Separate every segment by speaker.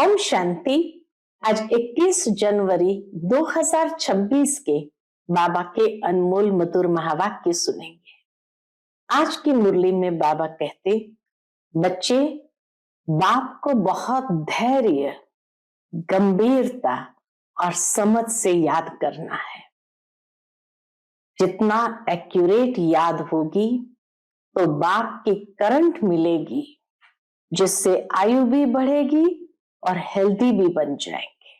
Speaker 1: ओम शांति। आज 21 जनवरी 2026 के बाबा के अनमोल मधुर महावाक्य सुनेंगे। आज की मुरली में बाबा कहते, बच्चे बाप को बहुत धैर्य, गंभीरता और समझ से याद करना है। जितना एक्यूरेट याद होगी तो बाप की करंट मिलेगी, जिससे आयु भी बढ़ेगी और हेल्दी भी बन जाएंगे।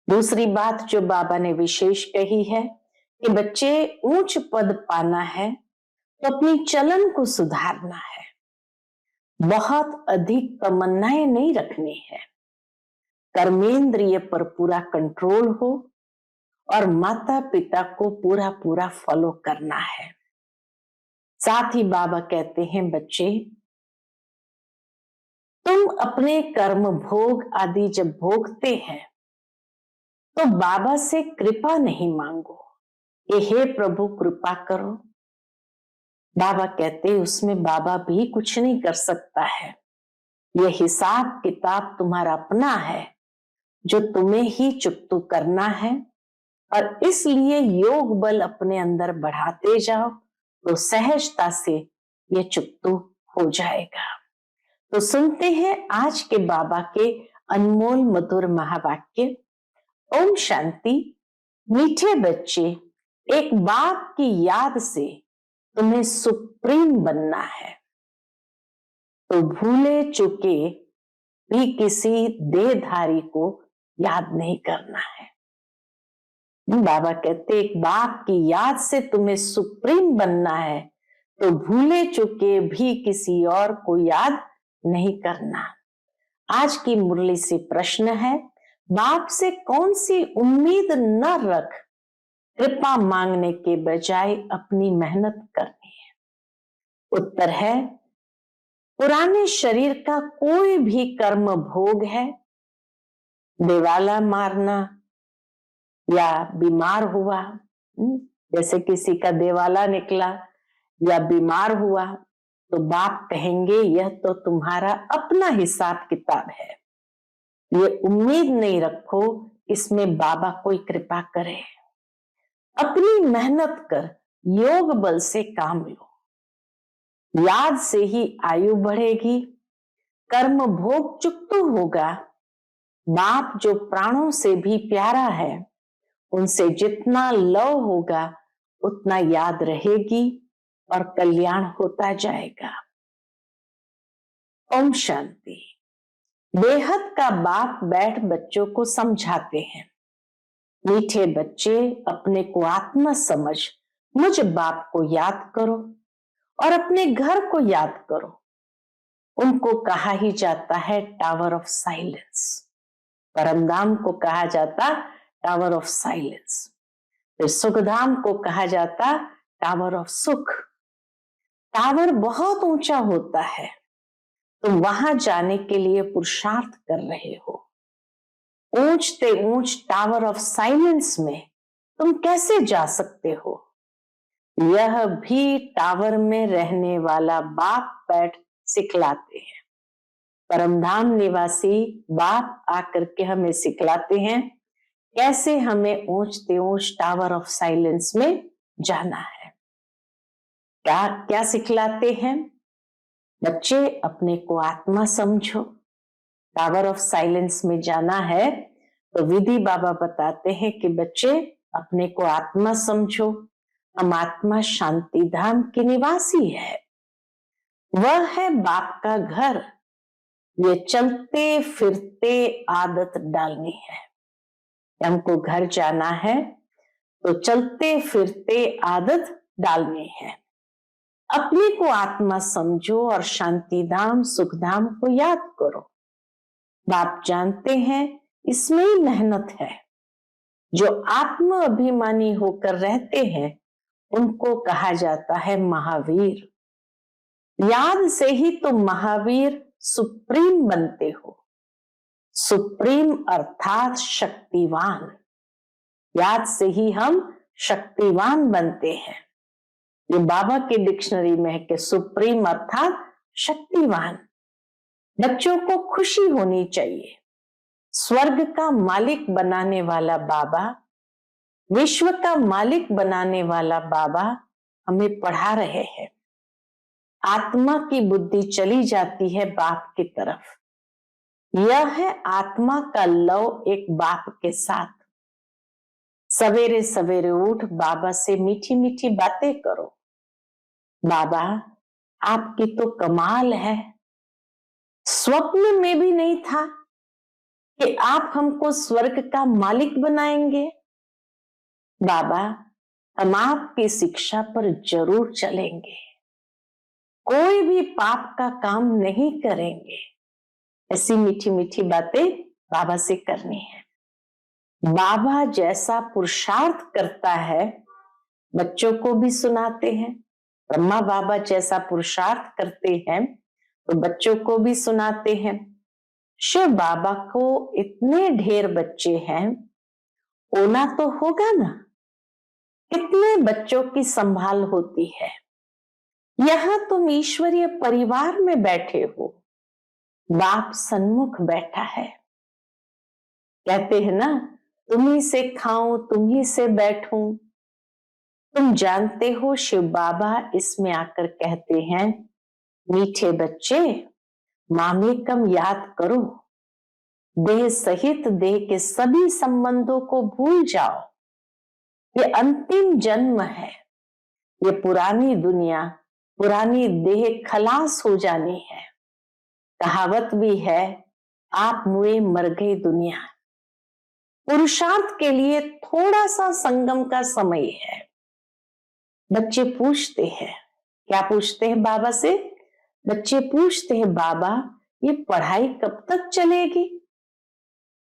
Speaker 1: दूसरी बात जो बाबा ने विशेष कही है कि बच्चे ऊंच पद पाना है तो अपनी चलन को सुधारना है, बहुत अधिक तमन्नाएं नहीं रखनी है, कर्मेंद्रिय पर पूरा कंट्रोल हो और माता पिता को पूरा पूरा फॉलो करना है। साथ ही बाबा कहते हैं, बच्चे तुम अपने कर्म भोग आदि जब भोगते हैं तो बाबा से कृपा नहीं मांगो कि हे प्रभु कृपा करो। बाबा कहते उसमें बाबा भी कुछ नहीं कर सकता है। यह हिसाब किताब तुम्हारा अपना है जो तुम्हें ही चुकतू करना है, और इसलिए योग बल अपने अंदर बढ़ाते जाओ तो सहजता से यह चुकतू हो जाएगा। तो सुनते हैं आज के बाबा के अनमोल मधुर महावाक्य। ओम शांति। मीठे बच्चे, एक बाप की याद से तुम्हें सुप्रीम बनना है, तो भूले चुके भी किसी देहधारी को याद नहीं करना है। बाबा कहते एक बाप की याद से तुम्हें सुप्रीम बनना है, तो भूले चुके भी किसी और को याद नहीं करना। आज की मुरली से प्रश्न है, बाप से कौन सी उम्मीद न रख, कृपा मांगने के बजाय अपनी मेहनत करनी है। उत्तर है, पुराने शरीर का कोई भी कर्म भोग है, देवाला मारना या बीमार हुआ, जैसे किसी का देवाला निकला या बीमार हुआ तो बाप कहेंगे यह तो तुम्हारा अपना हिसाब किताब है, ये उम्मीद नहीं रखो इसमें बाबा कोई कृपा करे। अपनी मेहनत कर, योग बल से काम लो, याद से ही आयु बढ़ेगी, कर्म भोग चुकतू होगा। बाप जो प्राणों से भी प्यारा है, उनसे जितना लव होगा उतना याद रहेगी और कल्याण होता जाएगा। ओम शांति। बेहद का बाप बैठ बच्चों को समझाते हैं, मीठे बच्चे अपने को आत्मा समझ मुझ बाप को याद करो और अपने घर को याद करो। उनको कहा ही जाता है टावर ऑफ साइलेंस, परमधाम को कहा जाता टावर ऑफ साइलेंस, फिर सुखधाम को कहा जाता टावर ऑफ सुख। टावर बहुत ऊंचा होता है, तुम वहां जाने के लिए पुरुषार्थ कर रहे हो। ऊंचते ऊंच टावर ऑफ साइलेंस में तुम कैसे जा सकते हो? यह भी टावर में रहने वाला बाप बैठ सिखलाते हैं। परमधाम निवासी बाप आकर के हमें सिखलाते हैं कैसे हमें ऊंचते ऊंच टावर ऑफ साइलेंस में जाना है। क्या क्या सिखलाते हैं? बच्चे अपने को आत्मा समझो, टावर ऑफ साइलेंस में जाना है तो विधि बाबा बताते हैं कि बच्चे अपने को आत्मा समझो। हम आत्मा शांति धाम के निवासी है, वह है बाप का घर। ये चलते फिरते आदत डालनी है। हमको घर जाना है तो चलते फिरते आदत डालनी है। अपने को आत्मा समझो और शांति धाम सुख धाम को याद करो। बाप जानते हैं इसमें ही मेहनत है। जो आत्म अभिमानी होकर रहते हैं उनको कहा जाता है महावीर। याद से ही तुम महावीर सुप्रीम बनते हो। सुप्रीम अर्थात शक्तिवान। याद से ही हम शक्तिवान बनते हैं। ये बाबा की डिक्शनरी में है कि सुप्रीम अर्थात शक्तिवान। बच्चों को खुशी होनी चाहिए स्वर्ग का मालिक बनाने वाला बाबा, विश्व का मालिक बनाने वाला बाबा हमें पढ़ा रहे हैं। आत्मा की बुद्धि चली जाती है बाप की तरफ। यह है आत्मा का लव एक बाप के साथ। सवेरे सवेरे उठ बाबा से मीठी मीठी बातें करो। बाबा आपकी तो कमाल है, स्वप्न में भी नहीं था कि आप हमको स्वर्ग का मालिक बनाएंगे। बाबा हम आपकी शिक्षा पर जरूर चलेंगे, कोई भी पाप का काम नहीं करेंगे। ऐसी मीठी मीठी बातें बाबा से करनी है। बाबा जैसा पुरुषार्थ करता है बच्चों को भी सुनाते हैं। ब्रह्मा बाबा जैसा पुरुषार्थ करते हैं तो बच्चों को भी सुनाते हैं। शिव बाबा को इतने ढेर बच्चे हैं, होना तो होगा ना, कितने बच्चों की संभाल होती है। यहां तुम ईश्वरीय परिवार में बैठे हो, बाप सन्मुख बैठा है। कहते हैं ना, तुम्ही से खाऊं तुम्ही से बैठूं। तुम जानते हो शिव बाबा इसमें आकर कहते हैं, मीठे बच्चे मामेकम याद करो, देह सहित देह के सभी संबंधों को भूल जाओ। ये अंतिम जन्म है, ये पुरानी दुनिया पुरानी देह खलास हो जानी है। कहावत भी है, आप मुए मर गए दुनिया। पुरुषार्थ के लिए थोड़ा सा संगम का समय है। बच्चे पूछते हैं, क्या पूछते हैं बाबा से? बच्चे पूछते हैं, बाबा ये पढ़ाई कब तक चलेगी?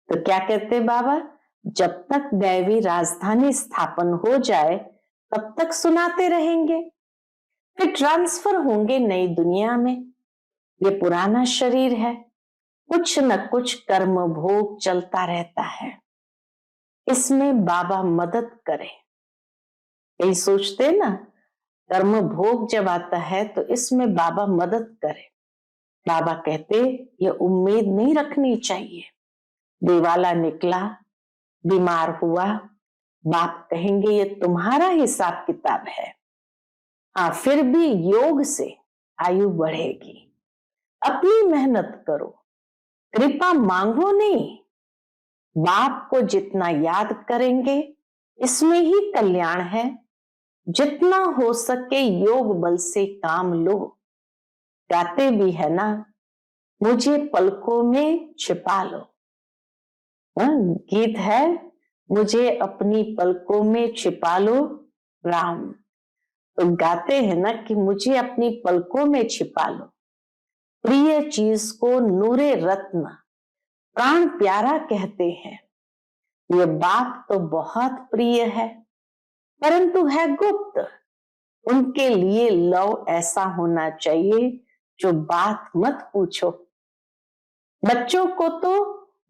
Speaker 1: तो क्या कहते हैं बाबा? जब तक दैवी राजधानी स्थापन हो जाए तब तक सुनाते रहेंगे, फिर ट्रांसफर होंगे नई दुनिया में। ये पुराना शरीर है, कुछ न कुछ कर्म भोग चलता रहता है, इसमें बाबा मदद करे। यही सोचते ना, कर्म भोग जब आता है तो इसमें बाबा मदद करे। बाबा कहते ये उम्मीद नहीं रखनी चाहिए, दिवाला निकला, बीमार हुआ, बाप कहेंगे ये तुम्हारा हिसाब किताब है। हाँ, फिर भी योग से आयु बढ़ेगी। अपनी मेहनत करो, कृपा मांगो नहीं। बाप को जितना याद करेंगे इसमें ही कल्याण है। जितना हो सके योग बल से काम लो। गाते भी है ना, मुझे पलकों में छिपा लो। गीत है, मुझे अपनी पलकों में छिपा लो राम। तो गाते हैं ना कि मुझे अपनी पलकों में छिपा लो। प्रिय चीज को नूरे रत्न प्राण प्यारा कहते हैं। ये बात तो बहुत प्रिय है, परंतु है गुप्त। उनके लिए लव ऐसा होना चाहिए जो बात मत पूछो। बच्चों को तो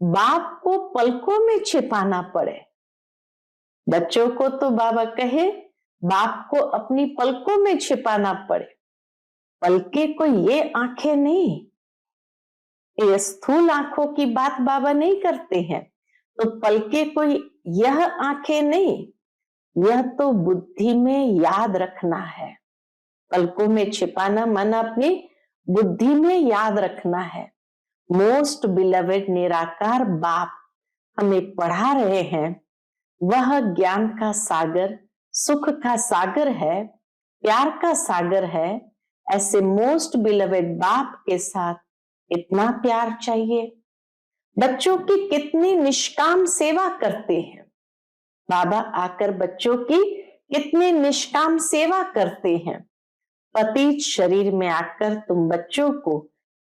Speaker 1: बाप को पलकों में छिपाना पड़े। बच्चों को तो बाबा कहे बाप को अपनी पलकों में छिपाना पड़े। पलके को ये आंखें नहीं, ये स्थूल आंखों की बात बाबा नहीं करते हैं। तो पलके को यह आंखें नहीं, यह तो बुद्धि में याद रखना है। पलकों में छिपाना माना अपनी बुद्धि में याद रखना है। मोस्ट बिलवेड निराकार बाप हमें पढ़ा रहे हैं, वह ज्ञान का सागर, सुख का सागर है, प्यार का सागर है। ऐसे मोस्ट बिलवेड बाप के साथ इतना प्यार चाहिए। बच्चों की कितनी निष्काम सेवा करते हैं बाबा, आकर बच्चों की कितनी निष्काम सेवा करते हैं। पतित शरीर में आकर तुम बच्चों को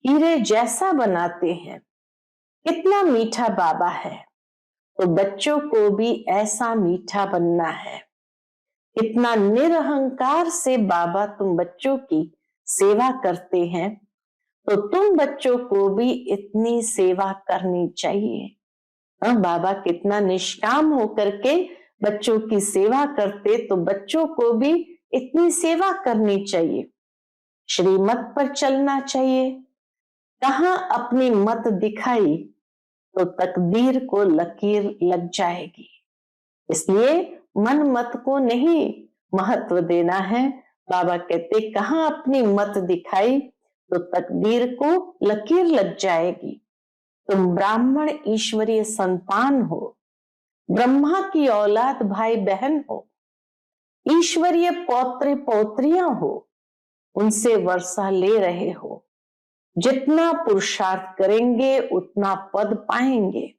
Speaker 1: हीरे जैसा बनाते हैं। कितना मीठा बाबा है, तो बच्चों को भी ऐसा मीठा बनना है। कितना निरहंकार से बाबा तुम बच्चों की सेवा करते हैं, तो तुम बच्चों को भी इतनी सेवा करनी चाहिए। बाबा कितना निष्काम होकर के बच्चों की सेवा करते, तो बच्चों को भी इतनी सेवा करनी चाहिए। श्रीमत पर चलना चाहिए। कहाँ अपनी मत दिखाई तो तकदीर को लकीर लग जाएगी। इसलिए मन मत को नहीं महत्व देना है। बाबा कहते कहां अपनी मत दिखाई तो तकदीर को लकीर लग जाएगी। तुम ब्राह्मण ईश्वरीय संतान हो, ब्रह्मा की औलाद भाई बहन हो, ईश्वरीय पौत्र पौत्रियां हो, उनसे वर्षा ले रहे हो। जितना पुरुषार्थ करेंगे उतना पद पाएंगे।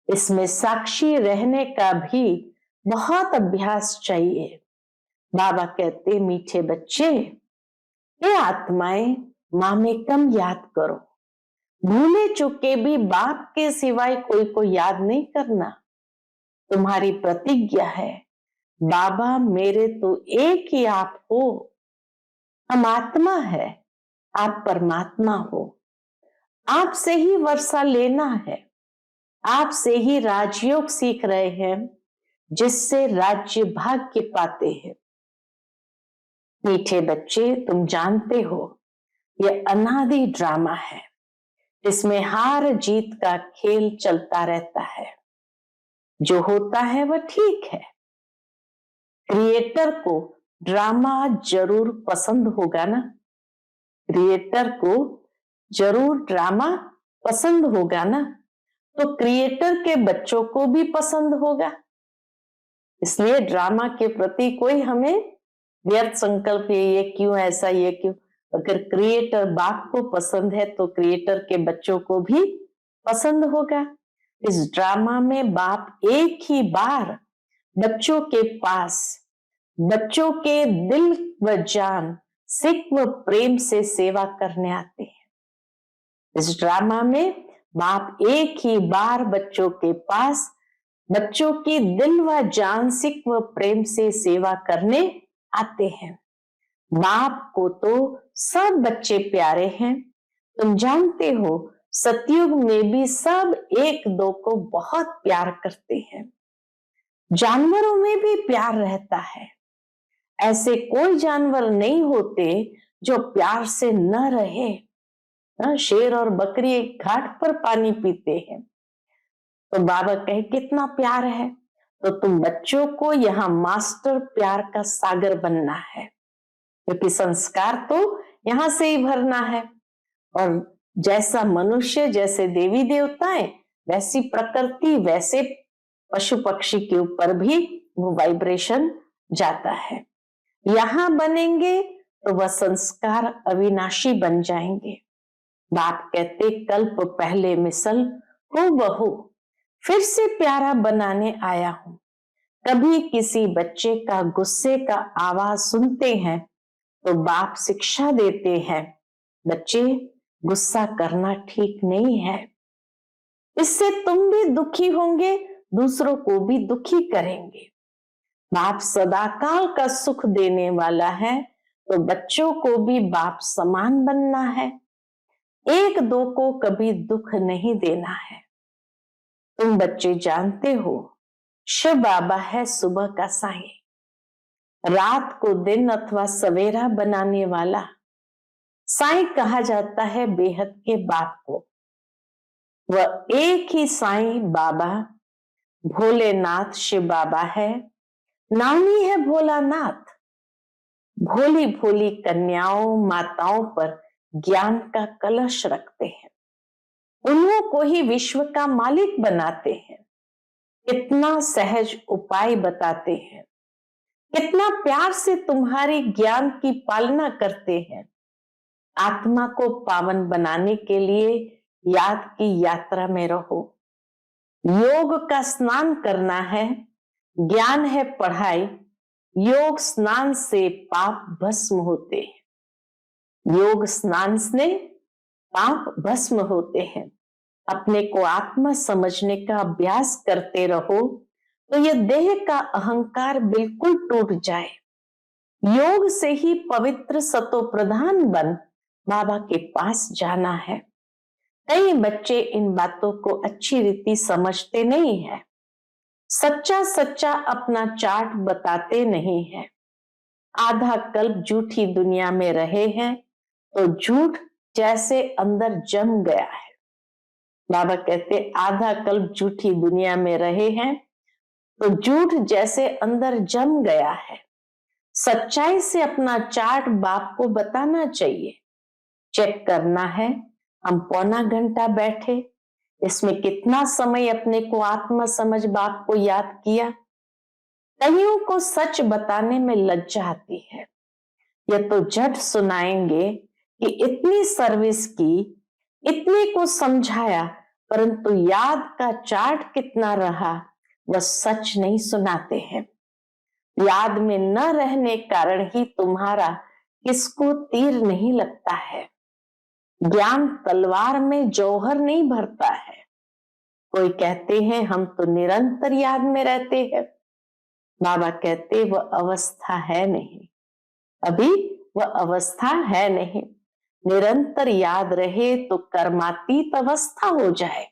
Speaker 1: इसमें साक्षी रहने का भी बहुत अभ्यास चाहिए। बाबा कहते मीठे बच्चे, ये आत्माएं मां में कम याद करो। भूले चुके भी बाप के सिवाय कोई को याद नहीं करना। तुम्हारी प्रतिज्ञा है, बाबा मेरे तो एक ही आप हो। हम आत्मा है, आप परमात्मा हो। आपसे ही वर्षा लेना है, आपसे ही राजयोग सीख रहे हैं, जिससे राज्य भाग्य पाते हैं। मीठे बच्चे, तुम जानते हो यह अनादि ड्रामा है, इसमें हार जीत का खेल चलता रहता है। जो होता है वह ठीक है। क्रिएटर को ड्रामा जरूर पसंद होगा ना, क्रिएटर को जरूर ड्रामा पसंद होगा ना, तो क्रिएटर के बच्चों को भी पसंद होगा। इसलिए ड्रामा के प्रति कोई हमें व्यर्थ संकल्प ये क्यों ऐसा, ये क्यों। अगर क्रिएटर बाप को पसंद है तो क्रिएटर के बच्चों को भी पसंद होगा। इस ड्रामा में बाप एक ही बार बच्चों के पास, बच्चों के दिल व जान, सिक व प्रेम से सेवा करने आते हैं। इस ड्रामा में बाप एक ही बार बच्चों के पास, बच्चों की दिल व जान, सिक व प्रेम से सेवा करने आते हैं। बाप को तो सब बच्चे प्यारे हैं। तुम जानते हो सतयुग में भी सब एक दो को बहुत प्यार करते हैं। जानवरों में भी प्यार रहता है। ऐसे कोई जानवर नहीं होते जो प्यार से न रहे। शेर और बकरी एक घाट पर पानी पीते हैं, तो बाबा कहे कितना प्यार है। तो तुम बच्चों को यहाँ मास्टर प्यार का सागर बनना है, क्योंकि संस्कार तो यहां से ही भरना है। और जैसा मनुष्य, जैसे देवी देवताएं, वैसी प्रकृति, वैसे पशु पक्षी के ऊपर भी वो वाइब्रेशन जाता है। यहां बनेंगे तो वह संस्कार अविनाशी बन जाएंगे। बाप कहते कल्प पहले मिसल हो बहू फिर से प्यारा बनाने आया हूं। कभी किसी बच्चे का गुस्से का आवाज सुनते हैं तो बाप शिक्षा देते हैं, बच्चे गुस्सा करना ठीक नहीं है। इससे तुम भी दुखी होंगे, दूसरों को भी दुखी करेंगे। बाप सदाकाल का सुख देने वाला है, तो बच्चों को भी बाप समान बनना है। एक दो को कभी दुख नहीं देना है। तुम बच्चे जानते हो शिव बाबा है सुबह का साईं, रात को दिन अथवा सवेरा बनाने वाला। साईं कहा जाता है बेहद के बाप को। वह एक ही साईं बाबा भोलेनाथ शिव बाबा है। नामी है भोलानाथ। भोली भोली कन्याओं माताओं पर ज्ञान का कलश रखते हैं, उन्हों को ही विश्व का मालिक बनाते हैं। कितना सहज उपाय बताते हैं, कितना प्यार से तुम्हारी ज्ञान की पालना करते हैं। आत्मा को पावन बनाने के लिए याद की यात्रा में रहो। योग का स्नान करना है, ज्ञान है पढ़ाई। योग स्नान से पाप भस्म होते हैं। योग स्नान से पाप भस्म होते हैं। अपने को आत्मा समझने का अभ्यास करते रहो तो यह देह का अहंकार बिल्कुल टूट जाए। योग से ही पवित्र सतो प्रधान बन बाबा के पास जाना है। कई बच्चे इन बातों को अच्छी रीति समझते नहीं है। सच्चा सच्चा अपना चार्ट बताते नहीं है। आधा कल्प झूठी दुनिया में रहे हैं तो झूठ जैसे अंदर जम गया है। बाबा कहते आधा कल्प झूठी दुनिया में रहे हैं तो झूठ जैसे अंदर जम गया है। सच्चाई से अपना चार्ट बाप को बताना चाहिए, चेक करना है। हम पौना घंटा बैठे, इसमें कितना समय अपने को आत्मा समझ बाप को याद किया। कईयों को सच बताने में लज्जा आती है, यह तो झट सुनाएंगे कि इतनी सर्विस की, इतने को समझाया, परंतु याद का चार्ट कितना रहा वह सच नहीं सुनाते हैं। याद में न रहने कारण ही तुम्हारा किसको तीर नहीं लगता है। ज्ञान तलवार में जौहर नहीं भरता है। कोई कहते हैं हम तो निरंतर याद में रहते हैं। बाबा कहते वह अवस्था है नहीं, अभी वह अवस्था है नहीं। निरंतर याद रहे तो कर्मातीत अवस्था हो जाए,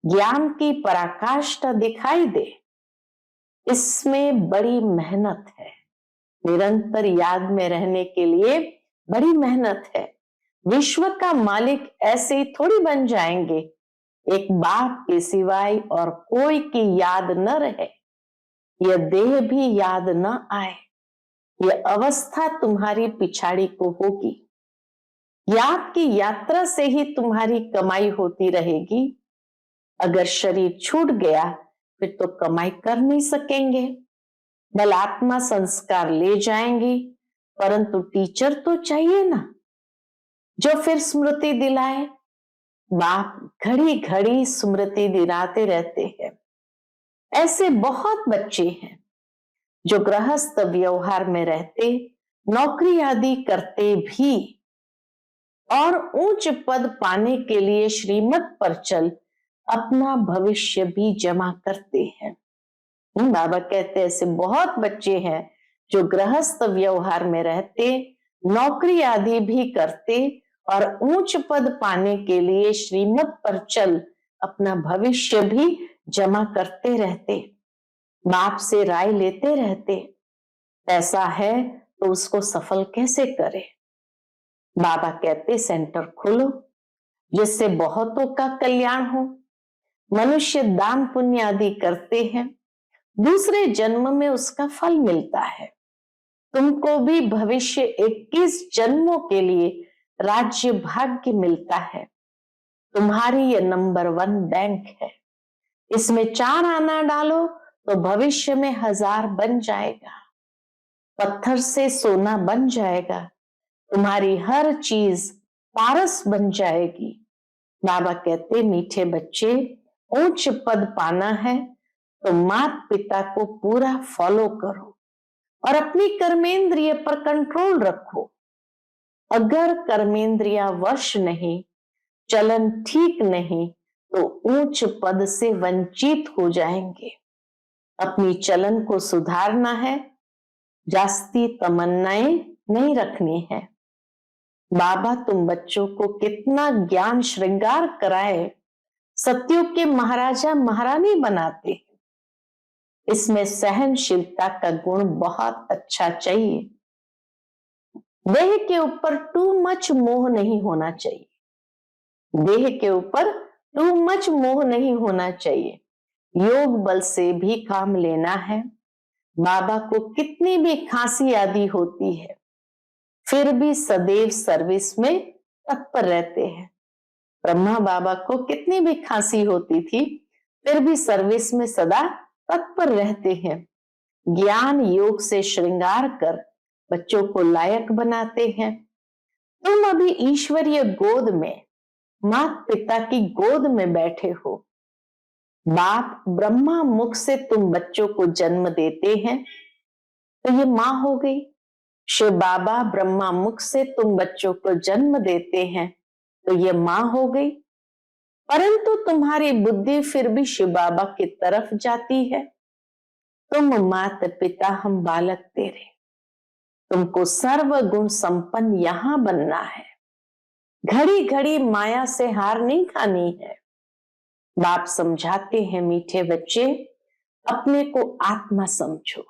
Speaker 1: ज्ञान की पराकाष्ठा दिखाई दे। इसमें बड़ी मेहनत है। निरंतर याद में रहने के लिए बड़ी मेहनत है। विश्व का मालिक ऐसे ही थोड़ी बन जाएंगे। एक बाप के सिवाय और कोई की याद न रहे, यह देह भी याद न आए, यह अवस्था तुम्हारी पिछाड़ी को होगी। याद की यात्रा से ही तुम्हारी कमाई होती रहेगी। अगर शरीर छूट गया फिर तो कमाई कर नहीं सकेंगे। बल आत्मा संस्कार ले जाएंगी, परंतु टीचर तो चाहिए ना, जो फिर स्मृति दिलाए। बाप घड़ी घड़ी स्मृति दिलाते रहते हैं। ऐसे बहुत बच्चे हैं जो गृहस्थ व्यवहार में रहते, नौकरी आदि करते भी और उच्च पद पाने के लिए श्रीमत पर चल अपना भविष्य भी जमा करते हैं। बाबा कहते ऐसे बहुत बच्चे हैं जो गृहस्थ व्यवहार में रहते, नौकरी आदि भी करते और उच्च पद पाने के लिए श्रीमत पर चल अपना भविष्य भी जमा करते रहते, बाप से राय लेते रहते। पैसा है तो उसको सफल कैसे करे। बाबा कहते सेंटर खोलो जिससे बहुतों का कल्याण हो। मनुष्य दान पुण्य आदि करते हैं, दूसरे जन्म में उसका फल मिलता है। तुमको भी भविष्य 21 जन्मों के लिए राज्य भाग्य मिलता है। तुम्हारी ये नंबर 1 बैंक है। इसमें 4 आना डालो तो भविष्य में 1000 बन जाएगा। पत्थर से सोना बन जाएगा। तुम्हारी हर चीज पारस बन जाएगी। बाबा कहते मीठे बच्चे, उच्च पद पाना है तो माता पिता को पूरा फॉलो करो और अपनी कर्मेंद्रिय पर कंट्रोल रखो। अगर कर्मेंद्रिया वश नहीं, चलन ठीक नहीं तो उच्च पद से वंचित हो जाएंगे। अपनी चलन को सुधारना है, जास्ती तमन्नाएं नहीं रखनी है। बाबा तुम बच्चों को कितना ज्ञान श्रृंगार कराए, सत्युग के महाराजा महारानी बनाते। इसमें सहनशीलता का गुण बहुत अच्छा चाहिए। देह के ऊपर टू मच मोह नहीं होना चाहिए। देह के ऊपर टू मच मोह नहीं होना चाहिए। योग बल से भी काम लेना है। बाबा को कितनी भी खांसी आदि होती है फिर भी सदैव सर्विस में तत्पर रहते हैं। ब्रह्मा बाबा को कितनी भी खांसी होती थी फिर भी सर्विस में सदा तत्पर रहते हैं। ज्ञान योग से श्रृंगार कर बच्चों को लायक बनाते हैं। तुम अभी ईश्वरीय गोद में, माता पिता की गोद में बैठे हो। बाप ब्रह्मा मुख से तुम बच्चों को जन्म देते हैं तो ये मां हो गई। शिव बाबा ब्रह्मा मुख से तुम बच्चों को जन्म देते हैं तो ये मां हो गई। परंतु तुम्हारी बुद्धि फिर भी शिव बाबा की तरफ जाती है। तुम माता पिता, हम बालक तेरे। तुमको सर्व गुण संपन्न यहां बनना है। घड़ी घड़ी माया से हार नहीं खानी है। बाप समझाते हैं मीठे बच्चे, अपने को आत्मा समझो।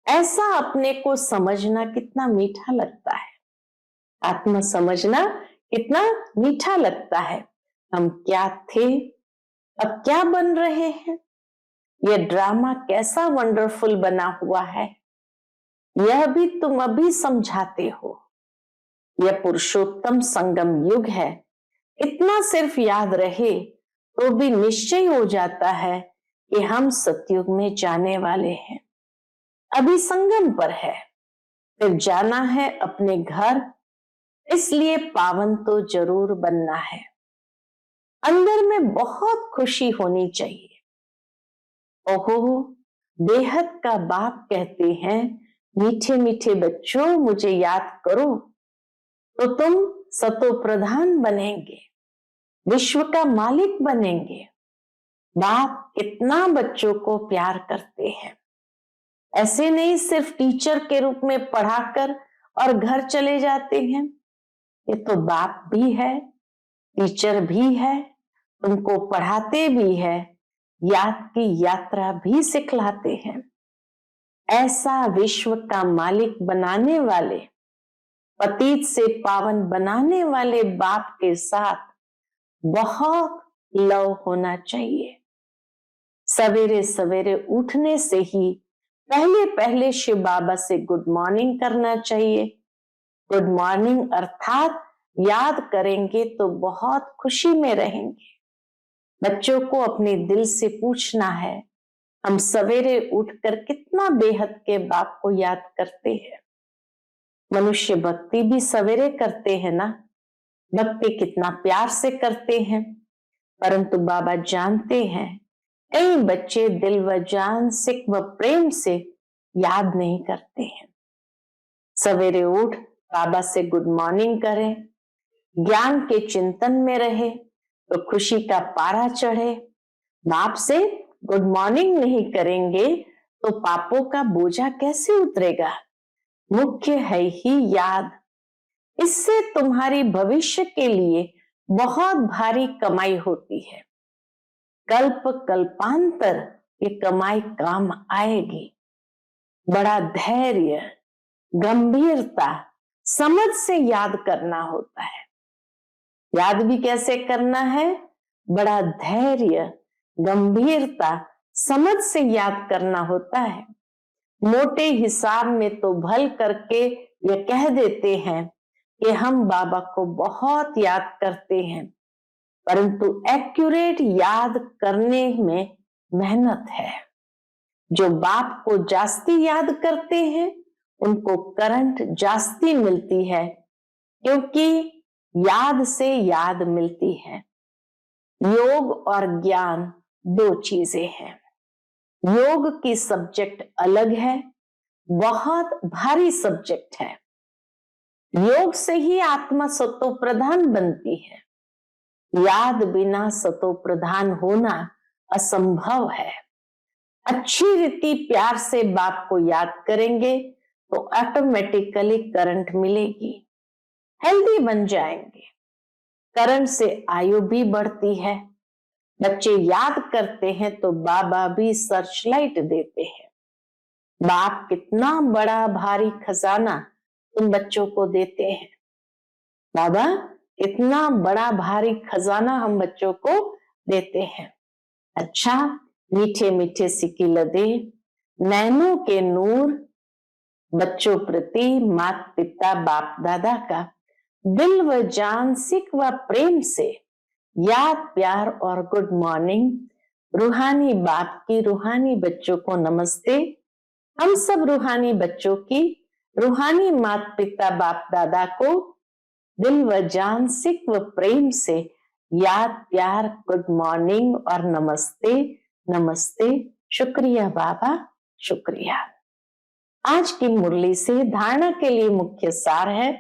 Speaker 1: ऐसा अपने को समझना कितना मीठा लगता है। आत्मा समझना कितना मीठा लगता है। हम क्या थे, अब क्या बन रहे हैं, यह ड्रामा कैसा वंडरफुल बना हुआ है, यह भी तुम अभी समझाते हो। यह पुरुषोत्तम संगम युग है। इतना सिर्फ याद रहे तो भी निश्चय हो जाता है कि हम सतयुग में जाने वाले हैं। अभी संगम पर है, फिर जाना है अपने घर, इसलिए पावन तो जरूर बनना है। अंदर में बहुत खुशी होनी चाहिए। ओहो, बेहद का बाप कहते हैं, मीठे मीठे बच्चों मुझे याद करो तो तुम सतो प्रधान बनेंगे, विश्व का मालिक बनेंगे। बाप कितना बच्चों को प्यार करते हैं। ऐसे नहीं सिर्फ टीचर के रूप में पढ़ाकर और घर चले जाते हैं। ये तो बाप भी है, टीचर भी है, तुमको पढ़ाते भी है, याद की यात्रा भी सिखलाते हैं। ऐसा विश्व का मालिक बनाने वाले, पतित से पावन बनाने वाले बाप के साथ बहुत लव होना चाहिए। सवेरे सवेरे उठने से ही पहले पहले शिव बाबा से गुड मॉर्निंग करना चाहिए। गुड मॉर्निंग अर्थात याद करेंगे तो बहुत खुशी में रहेंगे। बच्चों को अपने दिल से पूछना है, हम सवेरे उठकर कितना बेहद के बाप को याद करते हैं। मनुष्य भक्ति भी सवेरे करते हैं ना, भक्ति कितना प्यार से करते हैं, परंतु बाबा जानते हैं कई बच्चे दिल व जान सिक व प्रेम से याद नहीं करते हैं। सवेरे उठ बाबा से गुड मॉर्निंग करें, ज्ञान के चिंतन में रहे तो खुशी का पारा चढ़े। बाप से गुड मॉर्निंग नहीं करेंगे तो पापों का बोझा कैसे उतरेगा। मुख्य है ही याद। इससे तुम्हारी भविष्य के लिए बहुत भारी कमाई होती है। कल्प कल्पांतर ये कमाई काम आएगी। बड़ा धैर्य, गंभीरता, समझ से याद करना होता है। याद भी कैसे करना है? बड़ा धैर्य, गंभीरता, समझ से याद करना होता है। मोटे हिसाब में तो भल करके ये कह देते हैं कि हम बाबा को बहुत याद करते हैं, परंतु एक्यूरेट याद करने में मेहनत है। जो बाप को जास्ती याद करते हैं उनको करंट जास्ती मिलती है, क्योंकि याद से याद मिलती है। योग और ज्ञान दो चीजें हैं। योग की सब्जेक्ट अलग है, बहुत भारी सब्जेक्ट है। योग से ही आत्मा सतो प्रधान बनती है। याद बिना सतो प्रधान होना असंभव है। अच्छी रीति प्यार से बाप को याद करेंगे तो ऑटोमेटिकली करंट मिलेगी, हेल्दी बन जाएंगे। करंट से आयु भी बढ़ती है। बच्चे याद करते हैं तो बाबा भी सर्चलाइट देते हैं। बाप कितना बड़ा भारी खजाना तुम बच्चों को देते हैं। बाबा इतना बड़ा भारी खजाना हम बच्चों को देते हैं। अच्छा, मीठे मीठे सिकिल दे, नैनों के नूर, बच्चों प्रति माता पिता बाप दादा का दिल व जान सिक व प्रेम से याद प्यार और गुड मॉर्निंग। रूहानी बाप की रूहानी बच्चों को नमस्ते। हम सब रूहानी बच्चों की रूहानी माता पिता बाप दादा को दिल व जान सिक व प्रेम से याद प्यार गुड मॉर्निंग और नमस्ते नमस्ते। शुक्रिया बाबा, शुक्रिया। आज की मुरली से धारणा के लिए मुख्य सार है।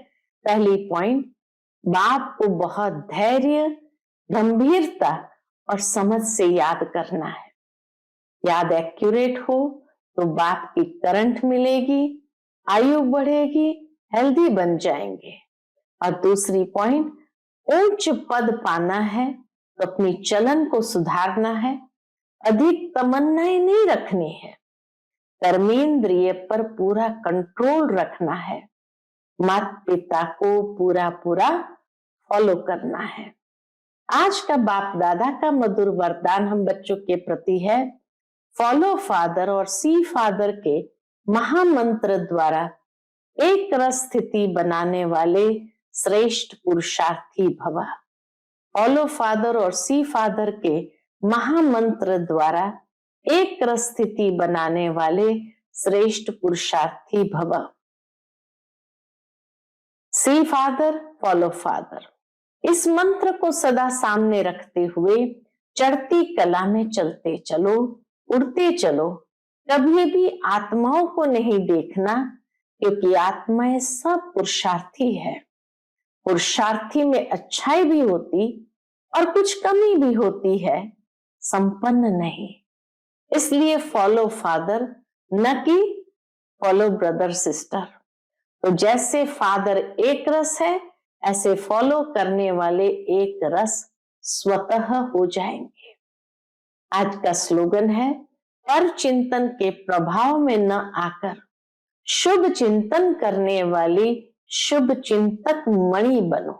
Speaker 1: पहली पॉइंट, बाप को बहुत धैर्य, गंभीरता और समझ से याद करना है। याद एक्यूरेट हो तो बाप की करंट मिलेगी, आयु बढ़ेगी, हेल्दी बन जाएंगे। और दूसरी पॉइंट, उच्च पद पाना है तो अपनी चलन को सुधारना है, अधिक तमन्नाएं नहीं रखनी है, कर्मेंद्रिय पर पूरा कंट्रोल रखना है, माता पिता को पूरा पूरा फॉलो करना है। आज का बाप दादा का मधुर वरदान हम बच्चों के प्रति है, फॉलो फादर और सी फादर के महामंत्र द्वारा एक रस स्थिति बनाने वाले श्रेष्ठ पुरुषार्थी भव। फॉलो फादर और सी फादर के महामंत्र द्वारा एक रस स्थिति बनाने वाले श्रेष्ठ पुरुषार्थी भव। सी फादर, फॉलो फादर, इस मंत्र को सदा सामने रखते हुए चढ़ती कला में चलते चलो, उड़ते चलो। कभी भी आत्माओं को नहीं देखना, क्योंकि आत्माएं सब पुरुषार्थी है। पुरुषार्थी में अच्छाई भी होती और कुछ कमी भी होती है, संपन्न नहीं। इसलिए फॉलो फादर, न कि फॉलो ब्रदर सिस्टर। तो जैसे फादर एक रस है, ऐसे फॉलो करने वाले एक रस स्वतः हो जाएंगे। आज का स्लोगन है, पर चिंतन के प्रभाव में न आकर शुभ चिंतन करने वाली शुभ चिंतक मणि बनो।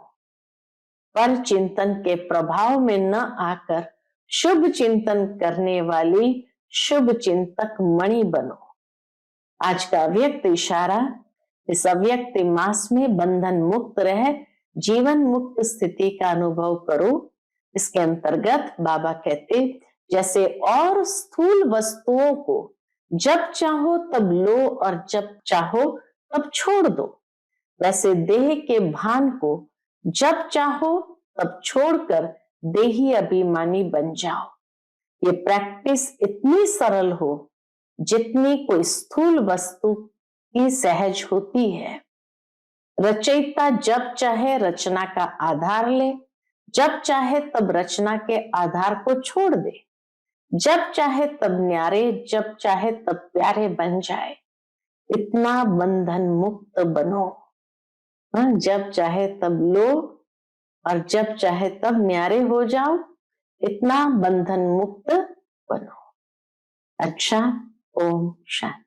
Speaker 1: पर चिंतन के प्रभाव में न आकर शुभ चिंतन करने वाली शुभ चिंतक मणि बनो। आज का अव्यक्त इशारा, इस अव्यक्त मास में बंधन मुक्त रह जीवन मुक्त स्थिति का अनुभव करो। इसके अंतर्गत बाबा कहते, जैसे और स्थूल वस्तुओं को जब चाहो तब लो और जब चाहो तब छोड़ दो, वैसे देह के भान को जब चाहो तब छोड़कर देही अभिमानी बन जाओ। ये प्रैक्टिस इतनी सरल हो जितनी कोई स्थूल वस्तु की सहज होती है। रचयिता जब चाहे रचना का आधार ले, जब चाहे तब रचना के आधार को छोड़ दे, जब चाहे तब न्यारे, जब चाहे तब प्यारे बन जाए। इतना बंधन मुक्त बनो। जब चाहे तब लो और जब चाहे तब न्यारे हो जाओ, इतना बंधन मुक्त बनो। अच्छा, ओम शांति।